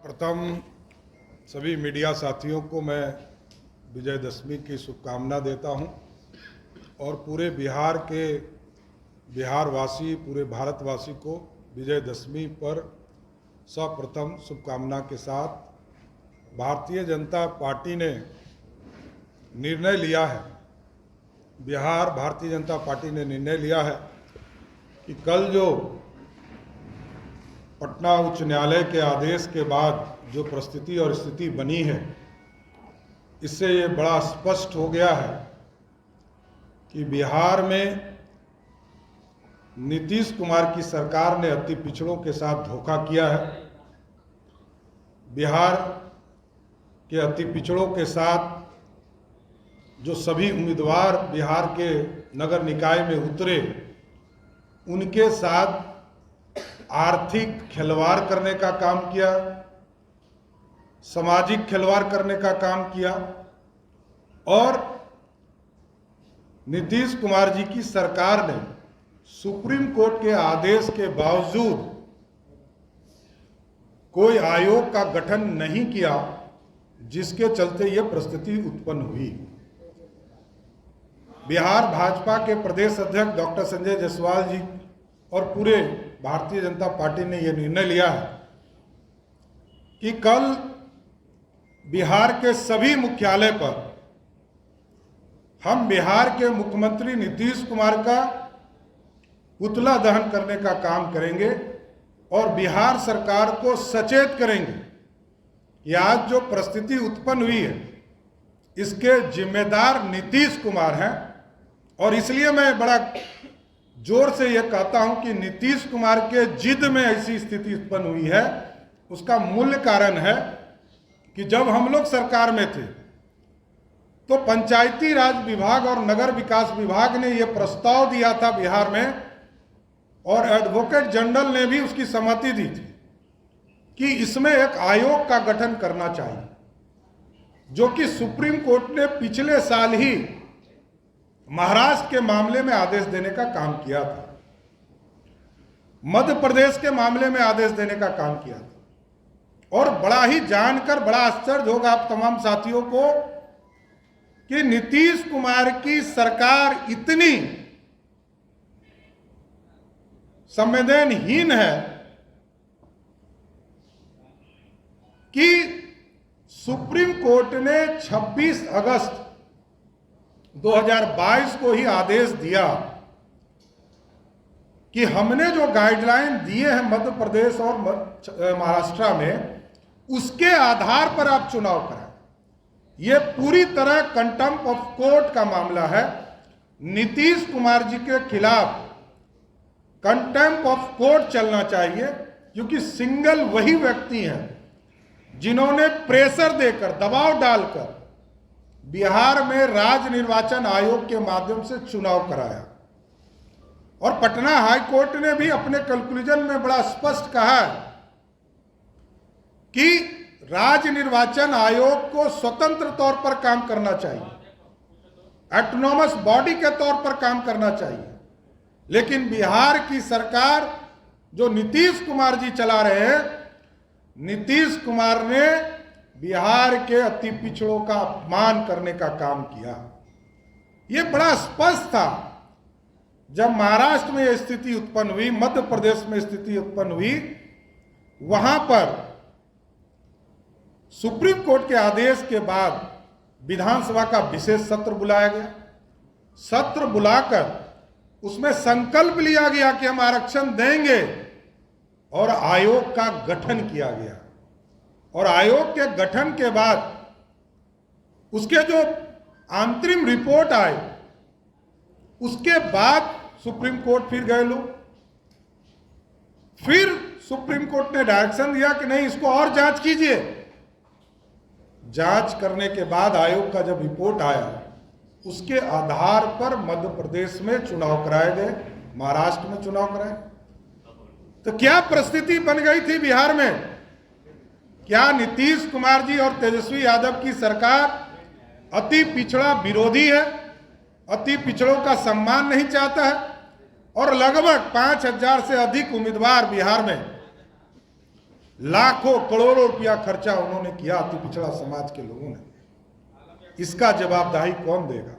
प्रथम सभी मीडिया साथियों को मैं विजयदशमी की शुभकामना देता हूं और पूरे बिहारवासी पूरे भारतवासी को विजयदशमी पर सर्वप्रथम शुभकामना के साथ भारतीय जनता पार्टी ने निर्णय लिया है, भारतीय जनता पार्टी ने निर्णय लिया है कि कल जो पटना उच्च न्यायालय के आदेश के बाद जो परिस्थिति और स्थिति बनी है, इससे ये बड़ा स्पष्ट हो गया है कि बिहार में नीतीश कुमार की सरकार ने अति पिछड़ों के साथ धोखा किया है। बिहार के अति पिछड़ों के साथ जो सभी उम्मीदवार बिहार के नगर निकाय में उतरे, उनके साथ आर्थिक खिलवाड़ करने का काम किया, सामाजिक खिलवाड़ करने का काम किया और नीतीश कुमार जी की सरकार ने सुप्रीम कोर्ट के आदेश के बावजूद कोई आयोग का गठन नहीं किया, जिसके चलते यह परिस्थिति उत्पन्न हुई। बिहार भाजपा के प्रदेश अध्यक्ष डॉक्टर संजय जायसवाल जी और पूरे भारतीय जनता पार्टी ने यह निर्णय लिया है कि कल बिहार के सभी मुख्यालय पर हम बिहार के मुख्यमंत्री नीतीश कुमार का पुतला दहन करने का काम करेंगे और बिहार सरकार को सचेत करेंगे कि आज जो परिस्थिति उत्पन्न हुई है, इसके जिम्मेदार नीतीश कुमार हैं। और इसलिए मैं बड़ा जोर से यह कहता हूं कि नीतीश कुमार के जिद में ऐसी स्थिति उत्पन्न हुई है। उसका मूल कारण है कि जब हम लोग सरकार में थे तो पंचायती राज विभाग और नगर विकास विभाग ने यह प्रस्ताव दिया था बिहार में, और एडवोकेट जनरल ने भी उसकी सहमति दी थी कि इसमें एक आयोग का गठन करना चाहिए, जो कि सुप्रीम कोर्ट ने पिछले साल ही महाराष्ट्र के मामले में आदेश देने का काम किया था, मध्य प्रदेश के मामले में आदेश देने का काम किया था। और बड़ा ही जानकर बड़ा आश्चर्य होगा आप तमाम साथियों को कि नीतीश कुमार की सरकार इतनी संवेदनहीन है कि सुप्रीम कोर्ट ने 26 अगस्त 2022 को ही आदेश दिया कि हमने जो गाइडलाइन दिए हैं मध्य प्रदेश और महाराष्ट्र में, उसके आधार पर आप चुनाव कराएं। यह पूरी तरह कंटेम्प्ट ऑफ कोर्ट का मामला है। नीतीश कुमार जी के खिलाफ कंटेम्प्ट ऑफ कोर्ट चलना चाहिए, क्योंकि सिंगल वही व्यक्ति हैं जिन्होंने प्रेशर देकर, दबाव डालकर बिहार में राज्य निर्वाचन आयोग के माध्यम से चुनाव कराया। और पटना हाई कोर्ट ने भी अपने कंक्लूजन में बड़ा स्पष्ट कहा है कि राज्य निर्वाचन आयोग को स्वतंत्र तौर पर काम करना चाहिए, ऑटोनोमस बॉडी के तौर पर काम करना चाहिए। लेकिन बिहार की सरकार जो नीतीश कुमार जी चला रहे हैं, नीतीश कुमार ने बिहार के अति पिछड़ों का अपमान करने का काम किया। यह बड़ा स्पष्ट था। जब महाराष्ट्र में यह स्थिति उत्पन्न हुई, मध्य प्रदेश में स्थिति उत्पन्न हुई, वहां पर सुप्रीम कोर्ट के आदेश के बाद विधानसभा का विशेष सत्र बुलाया गया। सत्र बुलाकर उसमें संकल्प लिया गया कि हम आरक्षण देंगे, और आयोग का गठन किया गया। और आयोग के गठन के बाद उसके जो अंतरिम रिपोर्ट आई, उसके बाद सुप्रीम कोर्ट फिर गए लोग। फिर सुप्रीम कोर्ट ने डायरेक्शन दिया कि नहीं, इसको और जांच कीजिए। जांच करने के बाद आयोग का जब रिपोर्ट आया, उसके आधार पर मध्य प्रदेश में चुनाव कराए गए, महाराष्ट्र में चुनाव कराए। तो क्या परिस्थिति बन गई थी बिहार में? क्या नीतीश कुमार जी और तेजस्वी यादव की सरकार अति पिछड़ा विरोधी है, अति पिछड़ों का सम्मान नहीं चाहता है? और लगभग 5000 से अधिक उम्मीदवार बिहार में लाखों करोड़ों रुपया खर्चा उन्होंने किया अति पिछड़ा समाज के लोगों ने। इसका जवाबदेही कौन देगा?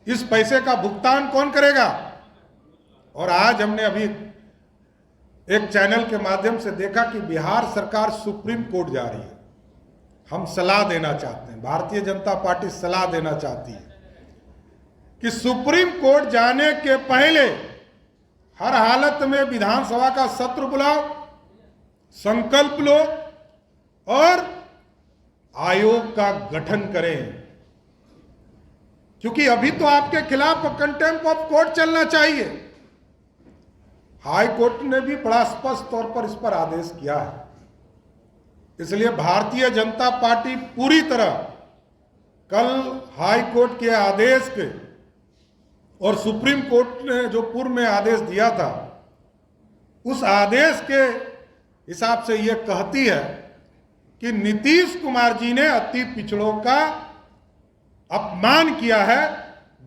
इस पैसे का भुगतान कौन करेगा? और आज हमने अभी एक चैनल के माध्यम से देखा कि बिहार सरकार सुप्रीम कोर्ट जा रही है। हम सलाह देना चाहते हैं, भारतीय जनता पार्टी सलाह देना चाहती है कि सुप्रीम कोर्ट जाने के पहले हर हालत में विधानसभा का सत्र बुलाओ, संकल्प लो और आयोग का गठन करें, क्योंकि अभी तो आपके खिलाफ कंटेम्प्ट ऑफ कोर्ट चलना चाहिए। हाई कोर्ट ने भी बड़ा स्पष्ट तौर पर इस पर आदेश किया है। इसलिए भारतीय जनता पार्टी पूरी तरह कल हाई कोर्ट के आदेश के और सुप्रीम कोर्ट ने जो पूर्व में आदेश दिया था उस आदेश के हिसाब से यह कहती है कि नीतीश कुमार जी ने अति पिछड़ों का अपमान किया है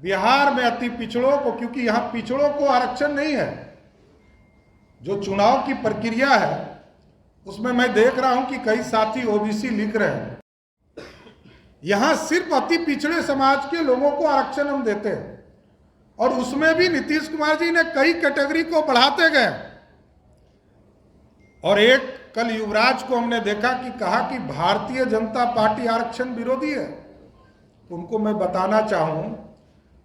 बिहार में अति पिछड़ों को, क्योंकि यहां पिछड़ों को आरक्षण नहीं है। जो चुनाव की प्रक्रिया है उसमें मैं देख रहा हूं कि कई साथी ओबीसी लिख रहे हैं, यहां सिर्फ अति पिछड़े समाज के लोगों को आरक्षण हम देते हैं, और उसमें भी नीतीश कुमार जी ने कई कैटेगरी को बढ़ाते गए। और एक कल युवराज को हमने देखा कि कहा कि भारतीय जनता पार्टी आरक्षण विरोधी है। तो उनको मैं बताना चाहूं,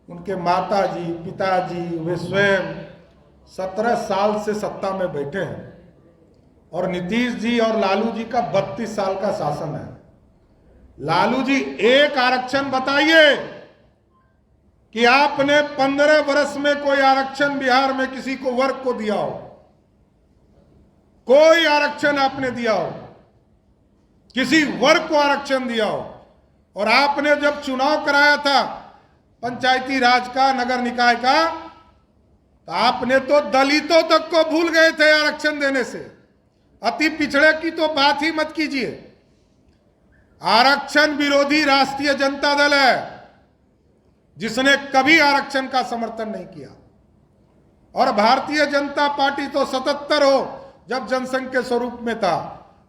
उनके माताजी पिताजी वे स्वयं 17 साल से सत्ता में बैठे हैं और नीतीश जी और लालू जी का 32 साल का शासन है। लालू जी एक आरक्षण बताइए कि आपने 15 वर्ष में कोई आरक्षण बिहार में किसी को वर्ग को दिया हो, कोई आरक्षण आपने दिया हो, किसी वर्ग को आरक्षण दिया हो। और आपने जब चुनाव कराया था पंचायती राज का, नगर निकाय का, तो आपने तो दलितों तक को भूल गए थे आरक्षण देने से। अति पिछड़े की तो बात ही मत कीजिए। आरक्षण विरोधी राष्ट्रीय जनता दल है जिसने कभी आरक्षण का समर्थन नहीं किया। और भारतीय जनता पार्टी तो 77 हो जब जनसंघ के स्वरूप में था,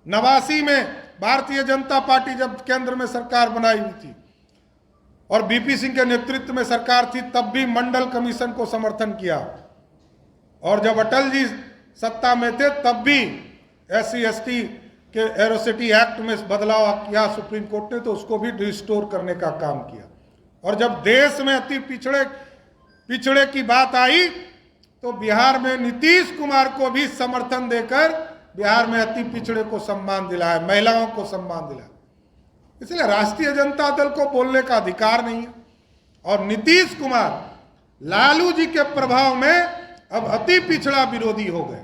89 में भारतीय जनता पार्टी जब केंद्र में सरकार बनाई हुई थी और बीपी सिंह के नेतृत्व में सरकार थी तब भी मंडल कमीशन को समर्थन किया। और जब अटल जी सत्ता में थे तब भी SC/ST के एरोसिटी एक्ट में बदलाव किया सुप्रीम कोर्ट ने, तो उसको भी रिस्टोर करने का काम किया। और जब देश में अति पिछड़े की बात आई तो बिहार में नीतीश कुमार को भी समर्थन देकर बिहार में अति पिछड़े को सम्मान दिलाया, महिलाओं को सम्मान दिलाया। इसलिए राष्ट्रीय जनता दल को बोलने का अधिकार नहीं है। और नीतीश कुमार लालू जी के प्रभाव में अब अति पिछड़ा विरोधी हो गए।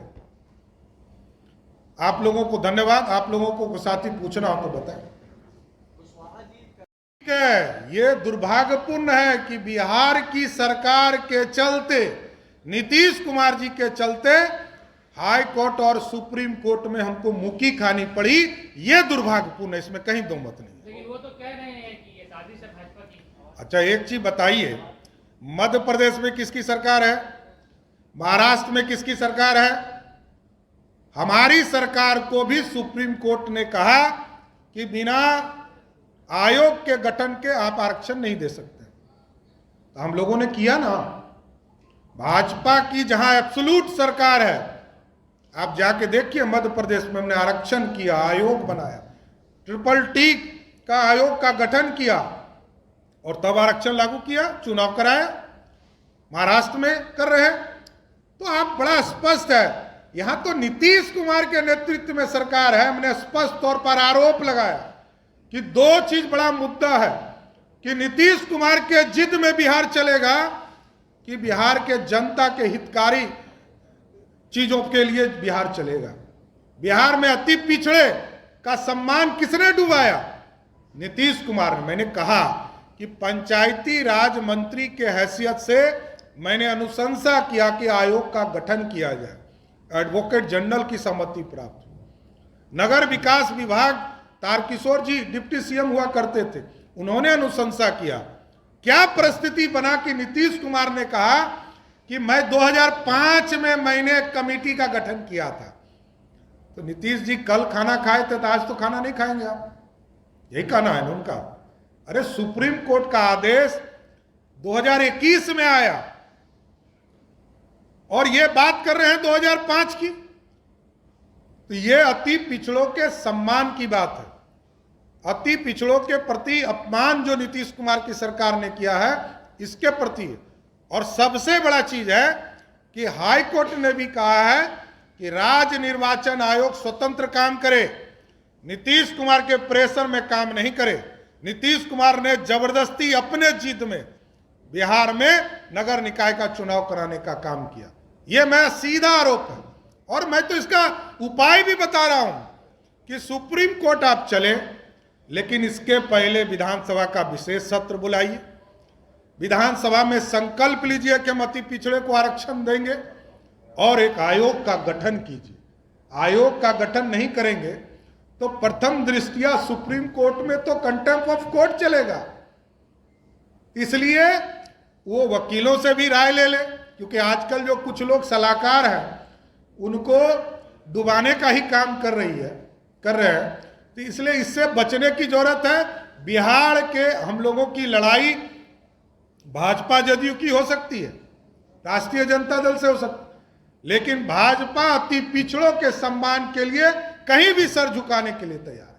आप लोगों को धन्यवाद। आप लोगों को साथी पूछना हो तो बताएं। ठीक है, ये दुर्भाग्यपूर्ण है कि बिहार की सरकार के चलते, नीतीश कुमार जी के चलते हाई कोर्ट और सुप्रीम कोर्ट में हमको मुक्की खानी पड़ी। ये दुर्भाग्यपूर्ण है, इसमें कहीं दो मत नहीं। लेकिन वो तो कह रहे हैं कि ये साजिश है भाजपा की। अच्छा, एक चीज बताइए, मध्य प्रदेश में किसकी सरकार है? महाराष्ट्र में किसकी सरकार है? हमारी सरकार को भी सुप्रीम कोर्ट ने कहा कि बिना आयोग के गठन के आप आरक्षण नहीं दे सकते। तो हम लोगों ने किया ना। भाजपा की जहां एब्सोल्यूट सरकार है, आप जाके देखिए मध्य प्रदेश में हमने आरक्षण किया, आयोग बनाया, TTT का आयोग का गठन किया और तब आरक्षण लागू किया, चुनाव कराया। महाराष्ट्र में कर रहे हैं। तो आप बड़ा स्पष्ट है, यहां तो नीतीश कुमार के नेतृत्व में सरकार है। हमने स्पष्ट तौर पर आरोप लगाया कि दो चीज बड़ा मुद्दा है कि नीतीश कुमार के जिद में बिहार चलेगा कि बिहार के जनता के हितकारी चीजों के लिए बिहार चलेगा। बिहार में अति पिछड़े का सम्मान किसने डुबाया? नीतीश कुमार ने। मैंने कहा कि पंचायती राज मंत्री के हैसियत से मैंने अनुशंसा किया कि आयोग का गठन किया जाए। एडवोकेट जनरल की सहमति प्राप्त हुई। नगर विकास विभाग तारकिशोर जी डिप्टी सीएम हुआ करते थे, उन्होंने अनुशंसा किया। क्या परिस्थिति बना कि नीतीश कुमार ने कहा कि मैं 2005 में मैंने एक कमेटी का गठन किया था तो नीतीश जी कल खाना खाए थे तो आज तो खाना नहीं खाएंगे आप, यही कहना है ना उनका। अरे सुप्रीम कोर्ट का आदेश 2021 में आया और ये बात कर रहे हैं 2005 की, तो ये अति पिछड़ों के सम्मान की बात है। अति पिछड़ों के प्रति अपमान जो नीतीश कुमार की सरकार ने किया है इसके प्रति है। और सबसे बड़ा चीज है कि हाई कोर्ट ने भी कहा है कि राज्य निर्वाचन आयोग स्वतंत्र काम करे, नीतीश कुमार के प्रेशर में काम नहीं करे। नीतीश कुमार ने जबरदस्ती अपने जिद में बिहार में नगर निकाय का चुनाव कराने का काम किया, यह मैं सीधा आरोप है। और मैं तो इसका उपाय भी बता रहा हूं कि सुप्रीम कोर्ट आप चले, लेकिन इसके पहले विधानसभा का विशेष सत्र बुलाइए, विधानसभा में संकल्प लीजिए कि हम अति पिछड़े को आरक्षण देंगे और एक आयोग का गठन कीजिए। आयोग का गठन नहीं करेंगे तो प्रथम दृष्टिया सुप्रीम कोर्ट में तो कंटेम्प्ट ऑफ कोर्ट चलेगा। इसलिए वो वकीलों से भी राय ले ले, क्योंकि आजकल जो कुछ लोग सलाहकार हैं उनको डुबाने का ही काम कर रहे हैं। तो इसलिए इससे बचने की जरूरत है। बिहार के हम लोगों की लड़ाई भाजपा जदयू की हो सकती है, राष्ट्रीय जनता दल से हो सकती है, लेकिन भाजपा अति पिछड़ों के सम्मान के लिए कहीं भी सर झुकाने के लिए तैयार।